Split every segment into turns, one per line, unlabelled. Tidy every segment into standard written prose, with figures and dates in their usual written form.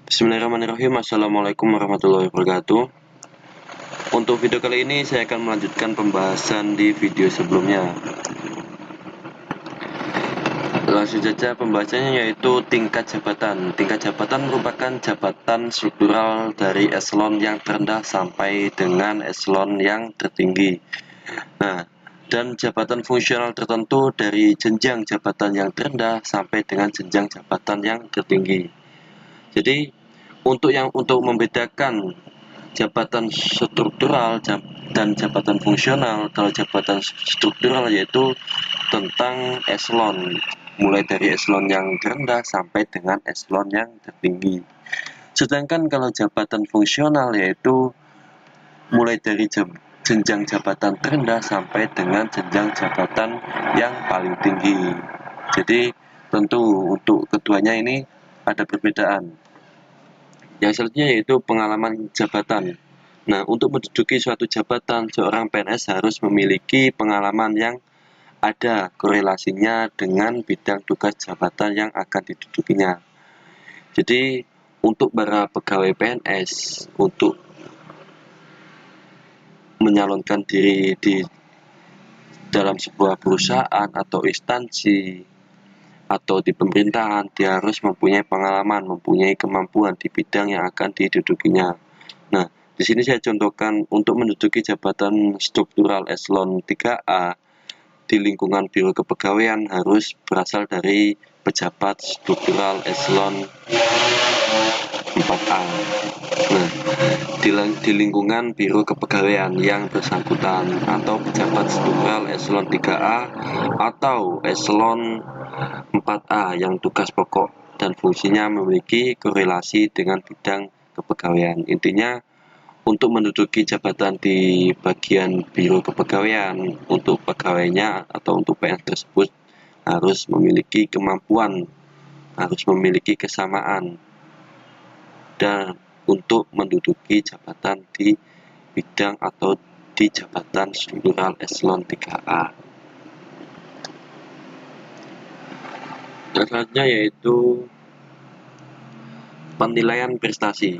Bismillahirrahmanirrahim. Assalamualaikum warahmatullahi wabarakatuh. Untuk video kali ini saya akan melanjutkan pembahasan di video sebelumnya. Langsung saja pembahasannya, yaitu tingkat jabatan. Tingkat jabatan merupakan jabatan struktural dari eselon yang terendah sampai dengan eselon yang tertinggi. Nah, dan jabatan fungsional tertentu dari jenjang jabatan yang terendah sampai dengan jenjang jabatan yang tertinggi. Jadi untuk membedakan jabatan struktural dan jabatan fungsional, kalau jabatan struktural yaitu tentang eselon, mulai dari eselon yang terendah sampai dengan eselon yang tertinggi. Sedangkan kalau jabatan fungsional yaitu mulai dari jenjang jabatan terendah sampai dengan jenjang jabatan yang paling tinggi. Jadi tentu untuk keduanya ini ada perbedaan. Yang selanjutnya yaitu pengalaman jabatan. Nah, untuk menduduki suatu jabatan, seorang PNS harus memiliki pengalaman yang ada korelasinya dengan bidang tugas jabatan yang akan didudukinya. Jadi, untuk para pegawai PNS, untuk menyalonkan diri di dalam sebuah perusahaan atau instansi atau di pemerintahan, dia harus mempunyai pengalaman, mempunyai kemampuan di bidang yang akan didudukinya. Nah, di sini saya contohkan untuk menduduki jabatan struktural eselon 3A di lingkungan Biro Kepegawaian harus berasal dari pejabat struktural eselon 4A. Nah, di lingkungan Biro Kepegawaian yang bersangkutan atau pejabat struktural eselon 3A atau eselon 4A yang tugas pokok dan fungsinya memiliki korelasi dengan bidang kepegawaian. Intinya, untuk menduduki jabatan di bagian Biro Kepegawaian, untuk pegawainya atau untuk PNS tersebut harus memiliki kemampuan, harus memiliki kesamaan, dan untuk menduduki jabatan di bidang atau di jabatan struktural eselon 3A. Selanjutnya yaitu penilaian prestasi.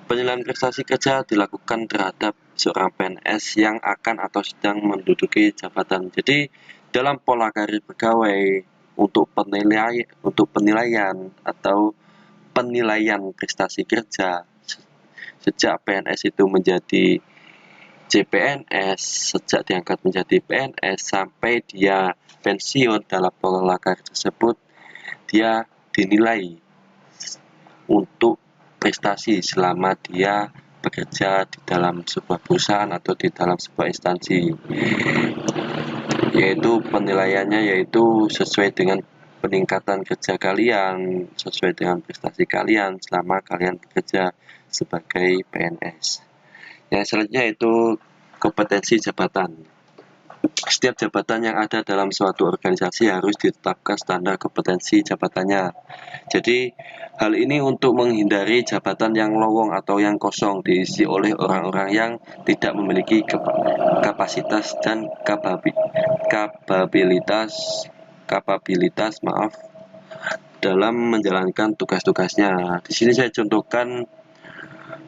Penilaian prestasi kerja dilakukan terhadap seorang PNS yang akan atau sedang menduduki jabatan. Jadi dalam pola karir pegawai untuk penilaian atau penilaian prestasi kerja sejak PNS itu menjadi CPNS, sejak diangkat menjadi PNS sampai dia pensiun, dalam pola karir tersebut dia dinilai untuk prestasi selama dia bekerja di dalam sebuah perusahaan atau di dalam sebuah instansi, yaitu penilaiannya yaitu sesuai dengan peningkatan kerja kalian, sesuai dengan prestasi kalian selama kalian bekerja sebagai PNS. Yang selanjutnya itu kompetensi jabatan. Setiap jabatan yang ada dalam suatu organisasi harus ditetapkan standar kompetensi jabatannya. Jadi, hal ini untuk menghindari jabatan yang lowong atau yang kosong diisi oleh orang-orang yang tidak memiliki kapasitas dan kapabilitas dalam menjalankan tugas-tugasnya. Di sini saya contohkan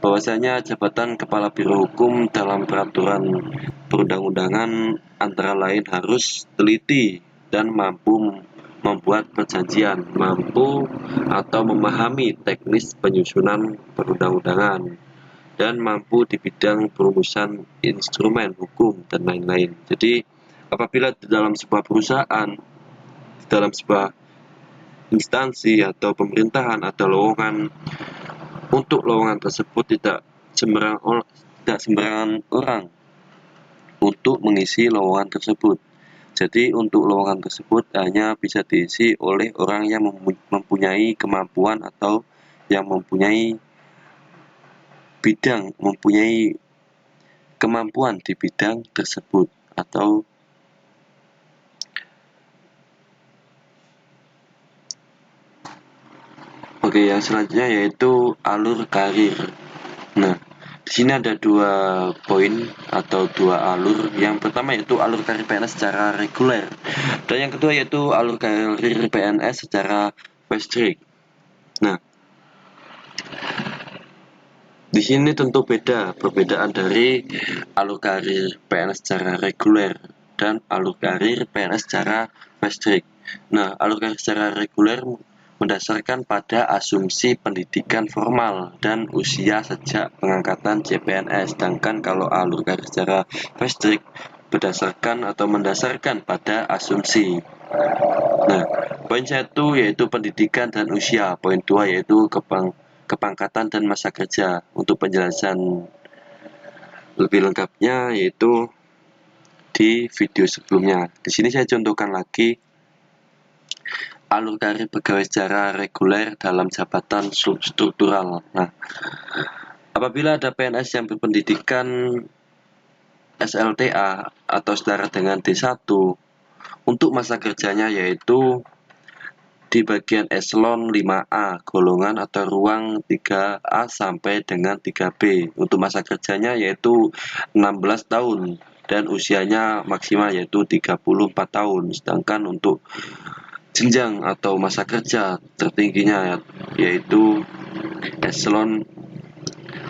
bahwasanya jabatan Kepala Biro Hukum dalam peraturan perundang-undangan antara lain harus teliti dan mampu membuat perjanjian, mampu atau memahami teknis penyusunan perundang-undangan, dan mampu di bidang perumusan instrumen hukum dan lain-lain. Jadi apabila di dalam sebuah perusahaan, di dalam sebuah instansi atau pemerintahan ada lowongan, untuk lowongan tersebut tidak sembarangan orang untuk mengisi lowongan tersebut. Jadi untuk lowongan tersebut hanya bisa diisi oleh orang yang mempunyai kemampuan atau yang mempunyai kemampuan di bidang tersebut. Atau Oke, yang selanjutnya yaitu alur karir. Nah, di Di sini ada dua poin atau dua alur. Yang pertama yaitu alur karir PNS secara reguler, dan yang kedua yaitu alur karir PNS secara fast track. Nah, di sini tentu perbedaan dari alur karir PNS secara reguler dan alur karir PNS secara fast track. Nah, alur karir secara reguler mendasarkan pada asumsi pendidikan formal dan usia sejak pengangkatan CPNS, sedangkan kalau alur karir secara fast track berdasarkan atau mendasarkan pada asumsi. Nah, poin 1 yaitu pendidikan dan usia, poin 2 yaitu kepangkatan dan masa kerja. Untuk penjelasan lebih lengkapnya yaitu di video sebelumnya. Di sini saya contohkan lagi alur karir pegawai secara reguler dalam jabatan struktural. Nah, apabila ada PNS yang berpendidikan SLTA atau setara dengan D1, untuk masa kerjanya yaitu di bagian eselon 5A, golongan atau ruang 3A sampai dengan 3B. Untuk masa kerjanya yaitu 16 tahun dan usianya maksimal yaitu 34 tahun. Sedangkan untuk jenjang atau masa kerja tertingginya yaitu eselon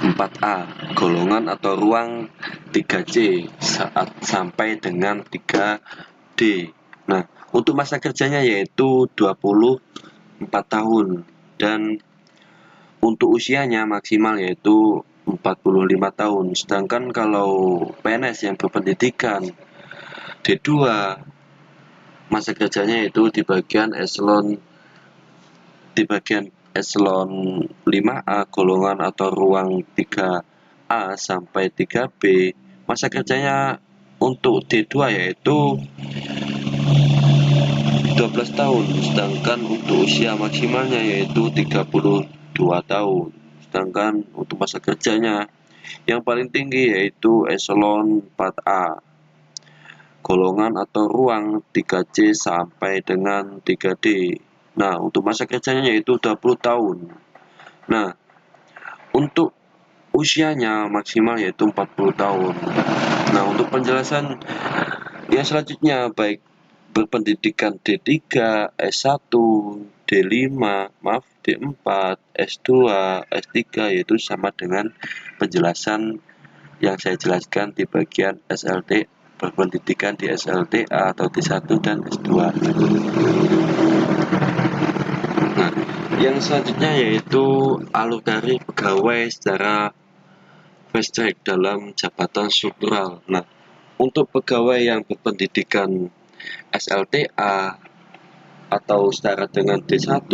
4A, golongan atau ruang 3C sampai dengan 3D. Nah, untuk masa kerjanya yaitu 24 tahun dan untuk usianya maksimal yaitu 45 tahun. Sedangkan kalau PNS yang berpendidikan D2, masa kerjanya yaitu di bagian eselon 5A, golongan atau ruang 3A sampai 3B. Masa kerjanya untuk D2 yaitu 12 tahun, sedangkan untuk usia maksimalnya yaitu 32 tahun. Sedangkan untuk masa kerjanya yang paling tinggi yaitu eselon 4A, golongan atau ruang 3C sampai dengan 3D. Nah, untuk masa kerjanya yaitu 20 tahun. Nah, untuk usianya maksimal yaitu 40 tahun. Nah, untuk penjelasan yang selanjutnya baik berpendidikan D3, S1, D4, S2, S3 yaitu sama dengan penjelasan yang saya jelaskan di bagian SLT, berpendidikan di SLTA atau D1 dan S2. Nah, yang selanjutnya yaitu alur karir pegawai secara fast track dalam jabatan struktural. Nah, untuk pegawai yang berpendidikan SLTA atau setara dengan D1,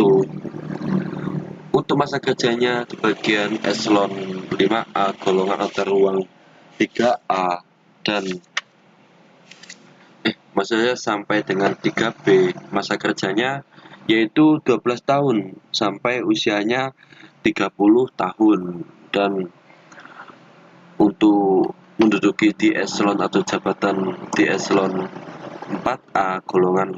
untuk masa kerjanya di bagian eselon 5A, golongan atau ruang 3A dan maksudnya sampai dengan 3B, masa kerjanya yaitu 12 tahun sampai usianya 30 tahun. Dan untuk menduduki di eselon atau jabatan di eselon 4A, golongan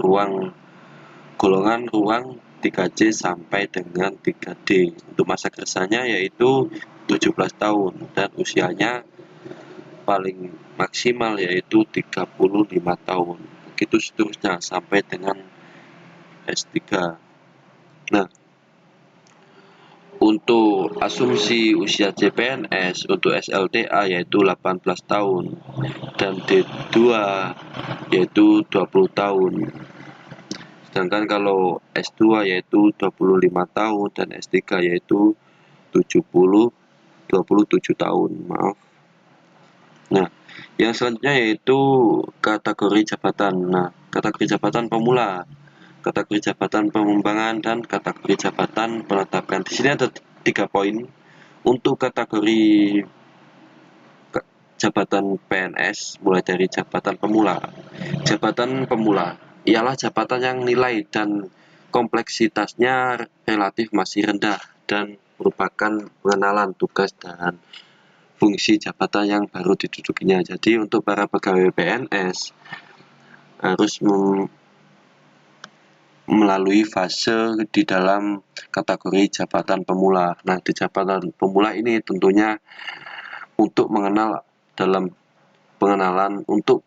ruang 3C sampai dengan 3D. Untuk masa kerjanya yaitu 17 tahun dan usianya paling maksimal yaitu 35 tahun. Begitu seterusnya sampai dengan S3. Nah, untuk asumsi usia CPNS untuk SLTA yaitu 18 tahun dan D2 yaitu 20 tahun. Sedangkan kalau S2 yaitu 25 tahun dan S3 yaitu 27 tahun, maaf. Nah, yang selanjutnya yaitu kategori jabatan. Nah, kategori jabatan pemula, kategori jabatan pengembangan, dan kategori jabatan penetapan. Di sini ada 3 poin. Untuk kategori jabatan PNS mulai dari jabatan pemula. Jabatan pemula ialah jabatan yang nilai dan kompleksitasnya relatif masih rendah dan merupakan pengenalan tugas dan fungsi jabatan yang baru didudukinya. Jadi untuk para pegawai PNS harus melalui fase di dalam kategori jabatan pemula. Nah, di jabatan pemula ini tentunya untuk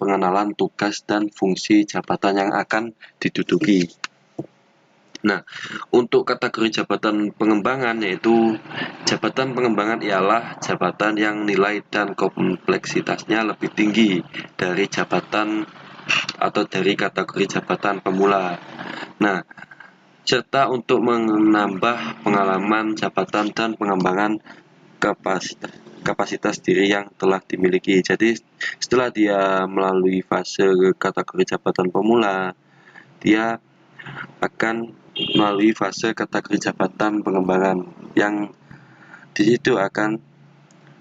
pengenalan tugas dan fungsi jabatan yang akan diduduki. Nah, untuk kategori jabatan pengembangan, yaitu jabatan pengembangan ialah jabatan yang nilai dan kompleksitasnya lebih tinggi dari jabatan atau dari kategori jabatan pemula. Nah, serta untuk menambah pengalaman jabatan dan pengembangan kapasitas diri yang telah dimiliki. Jadi setelah dia melalui fase kategori jabatan pemula, dia akan melalui fase kategori jabatan pengembangan yang di situ akan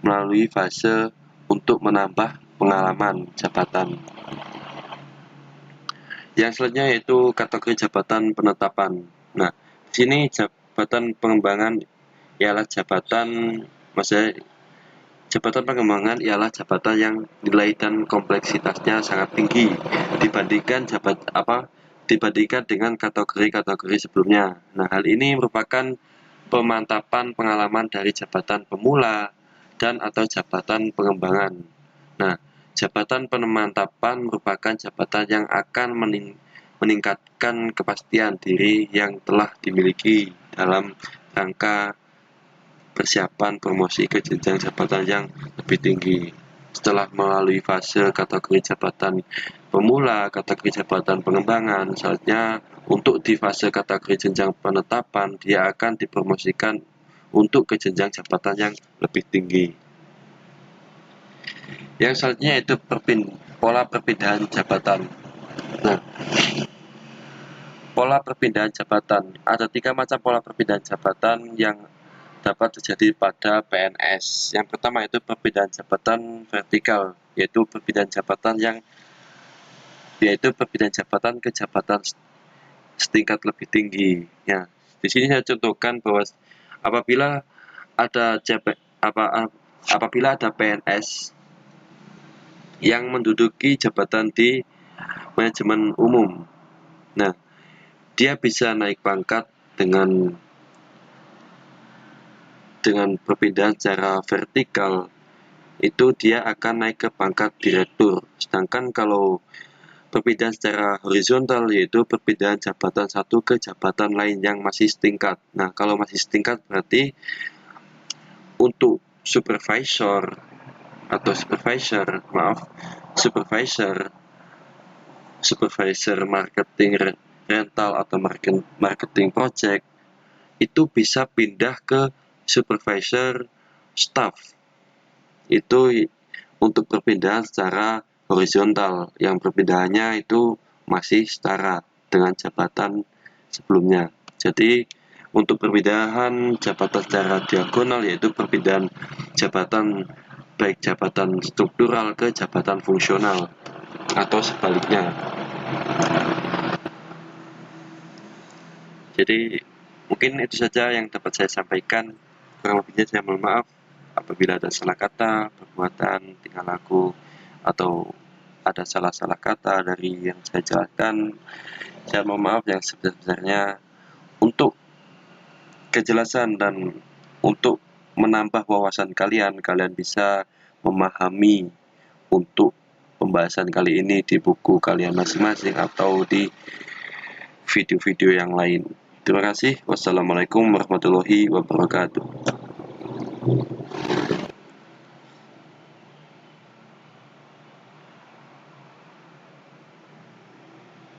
melalui fase untuk menambah pengalaman jabatan. Yang selanjutnya yaitu kategori jabatan penetapan. Nah, di sini jabatan pengembangan ialah jabatan pengembangan ialah jabatan yang nilai dan kompleksitasnya sangat tinggi dibandingkan dengan kategori-kategori sebelumnya. Nah, hal ini merupakan pemantapan pengalaman dari jabatan pemula dan atau jabatan pengembangan. Nah, jabatan pemantapan merupakan jabatan yang akan meningkatkan kepastian diri yang telah dimiliki dalam rangka persiapan promosi ke jenjang jabatan yang lebih tinggi. Setelah melalui fase kategori jabatan pemula, kategori jabatan pengembangan, saatnya untuk di fase kategori jenjang penetapan, dia akan dipromosikan untuk ke jenjang jabatan yang lebih tinggi. Yang selanjutnya yaitu pola perpindahan jabatan. Nah, pola perpindahan jabatan. Ada 3 macam pola perpindahan jabatan yang dapat terjadi pada PNS. Yang pertama itu perpindahan jabatan vertikal, yaitu perpindahan jabatan ke jabatan setingkat lebih tinggi. Ya, di sini saya contohkan bahwa apabila ada PNS yang menduduki jabatan di manajemen umum. Nah, dia bisa naik pangkat dengan perpindahan secara vertikal, itu dia akan naik ke pangkat direktur. Sedangkan kalau perpindahan secara horizontal, yaitu perpindahan jabatan satu ke jabatan lain yang masih setingkat. Nah, kalau masih setingkat berarti untuk supervisor marketing rental atau marketing project itu bisa pindah ke supervisor staff. Itu untuk perpindahan secara horizontal, yang perpindahannya itu masih setara dengan jabatan sebelumnya. Jadi untuk perpindahan jabatan secara diagonal, yaitu perpindahan jabatan baik jabatan struktural ke jabatan fungsional atau sebaliknya. Jadi mungkin itu saja yang dapat saya sampaikan. Kurang lebihnya saya mohon maaf apabila ada salah kata, perbuatan, tingkah laku, atau ada salah-salah kata dari yang saya jelaskan. Saya mohon maaf yang sebesar-besarnya. Untuk kejelasan dan untuk menambah wawasan kalian bisa memahami untuk pembahasan kali ini di buku kalian masing-masing atau di video-video yang lain. Terima kasih. Wassalamualaikum warahmatullahi wabarakatuh.